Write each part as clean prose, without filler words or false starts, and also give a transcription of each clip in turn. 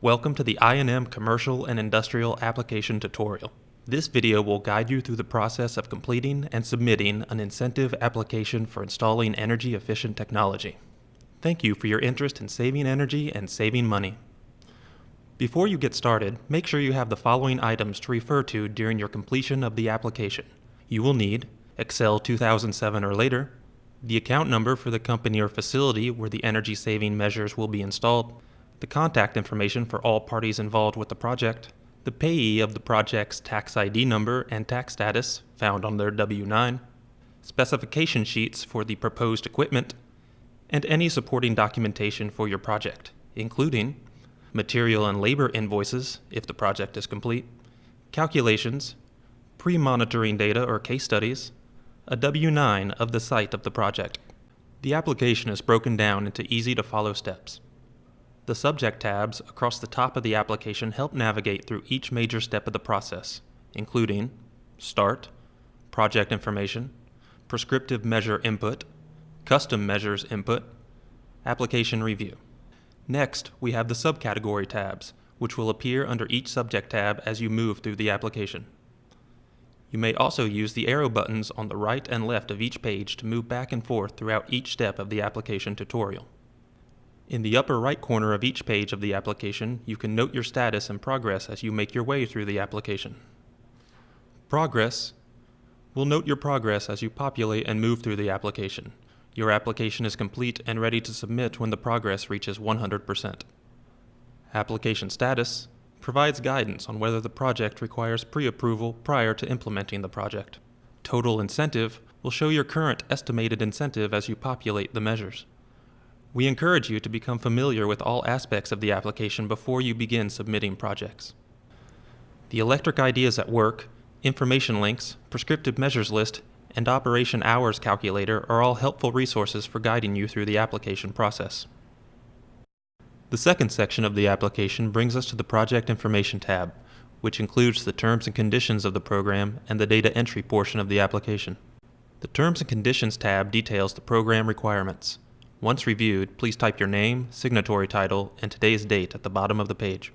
Welcome to the I&M Commercial and Industrial Application Tutorial. This video will guide you through the process of completing and submitting an incentive application for installing energy-efficient technology. Thank you for your interest in saving energy and saving money. Before you get started, make sure you have the following items to refer to during your completion of the application. You will need Excel 2007 or later, the account number for the company or facility where the energy-saving measures will be installed, the contact information for all parties involved with the project, the payee of the project's tax ID number and tax status found on their W-9, specification sheets for the proposed equipment, and any supporting documentation for your project, including material and labor invoices if the project is complete, calculations, pre-monitoring data or case studies, a W-9 of the site of the project. The application is broken down into easy-to-follow steps. The subject tabs across the top of the application help navigate through each major step of the process, including Start, Project Information, Prescriptive Measure Input, Custom Measures Input, Application Review. Next, we have the subcategory tabs, which will appear under each subject tab as you move through the application. You may also use the arrow buttons on the right and left of each page to move back and forth throughout each step of the application tutorial. In the upper right corner of each page of the application, you can note your status and progress as you make your way through the application. Progress will note your progress as you populate and move through the application. Your application is complete and ready to submit when the progress reaches 100%. Application status provides guidance on whether the project requires pre-approval prior to implementing the project. Total incentive will show your current estimated incentive as you populate the measures. We encourage you to become familiar with all aspects of the application before you begin submitting projects. The Electric Ideas at Work, information links, prescriptive measures list, and operation hours calculator are all helpful resources for guiding you through the application process. The second section of the application brings us to the Project Information tab, which includes the terms and conditions of the program and the data entry portion of the application. The Terms and Conditions tab details the program requirements. Once reviewed, please type your name, signatory title, and today's date at the bottom of the page.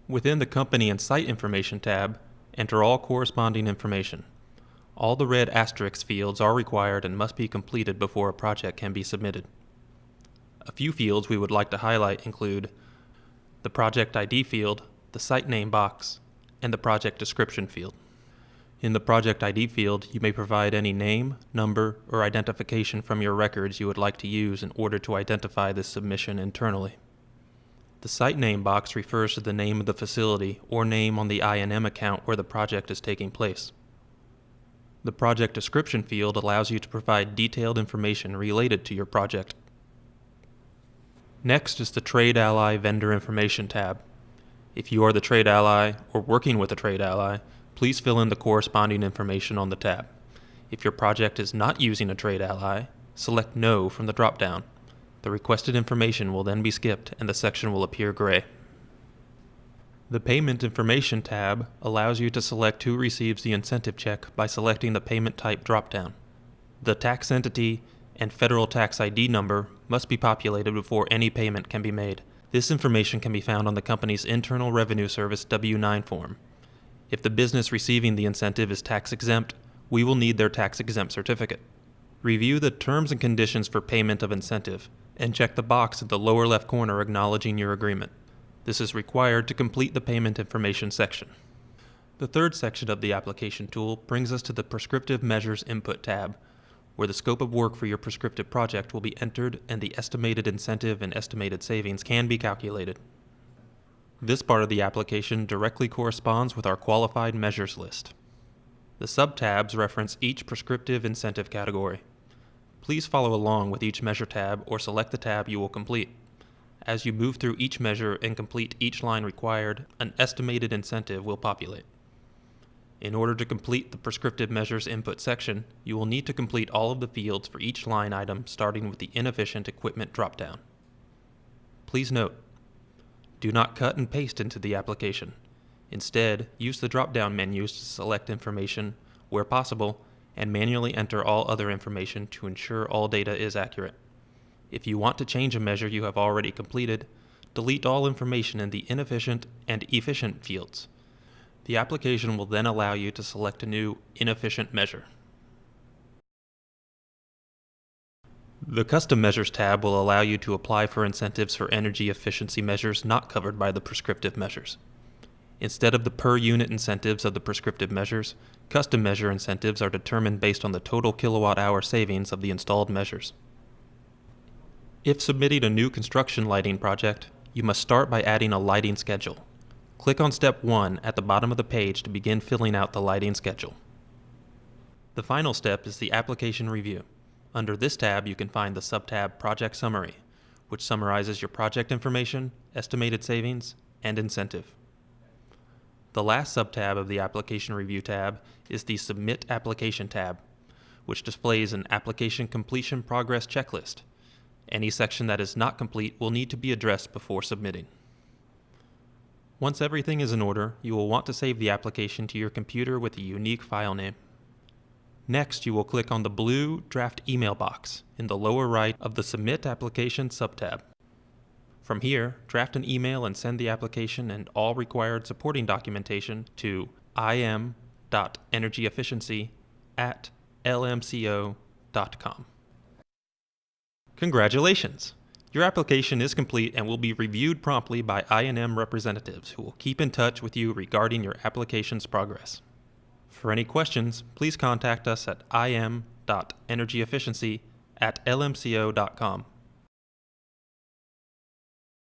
Within the Company and Site Information tab, enter all corresponding information. All the red asterisk fields are required and must be completed before a project can be submitted. A few fields we would like to highlight include the Project ID field, the Site Name box, and the Project Description field. In the Project ID field, you may provide any name, number, or identification from your records you would like to use in order to identify this submission internally. The Site Name box refers to the name of the facility or name on the I&M account where the project is taking place. The Project Description field allows you to provide detailed information related to your project. Next is the Trade Ally Vendor Information tab. If you are the trade ally or working with a trade ally, please fill in the corresponding information on the tab. If your project is not using a trade ally, select No from the drop-down. The requested information will then be skipped and the section will appear gray. The Payment Information tab allows you to select who receives the incentive check by selecting the payment type drop-down. The tax entity and federal tax ID number must be populated before any payment can be made. This information can be found on the company's Internal Revenue Service W-9 form. If the business receiving the incentive is tax-exempt, we will need their tax-exempt certificate. Review the terms and conditions for payment of incentive and check the box at the lower left corner acknowledging your agreement. This is required to complete the payment information section. The third section of the application tool brings us to the Prescriptive Measures Input tab, where the scope of work for your prescriptive project will be entered and the estimated incentive and estimated savings can be calculated. This part of the application directly corresponds with our qualified measures list. The sub-tabs reference each prescriptive incentive category. Please follow along with each measure tab or select the tab you will complete. As you move through each measure and complete each line required, an estimated incentive will populate. In order to complete the prescriptive measures input section, you will need to complete all of the fields for each line item starting with the inefficient equipment drop-down. Please note, do not cut and paste into the application. Instead, use the drop-down menus to select information where possible and manually enter all other information to ensure all data is accurate. If you want to change a measure you have already completed, delete all information in the inefficient and efficient fields. The application will then allow you to select a new inefficient measure. The Custom Measures tab will allow you to apply for incentives for energy efficiency measures not covered by the prescriptive measures. Instead of the per unit incentives of the prescriptive measures, custom measure incentives are determined based on the total kilowatt-hour savings of the installed measures. If submitting a new construction lighting project, you must start by adding a lighting schedule. Click on Step 1 at the bottom of the page to begin filling out the lighting schedule. The final step is the application review. Under this tab, you can find the subtab Project Summary, which summarizes your project information, estimated savings, and incentive. The last subtab of the Application Review tab is the Submit Application tab, which displays an application completion progress checklist. Any section that is not complete will need to be addressed before submitting. Once everything is in order, you will want to save the application to your computer with a unique file name. Next, you will click on the blue Draft Email box in the lower right of the Submit Application subtab. From here, draft an email and send the application and all required supporting documentation to im.energyefficiency@lmco.com. Congratulations! Your application is complete and will be reviewed promptly by I&M representatives who will keep in touch with you regarding your application's progress. For any questions, please contact us at im.energyefficiency@lmco.com.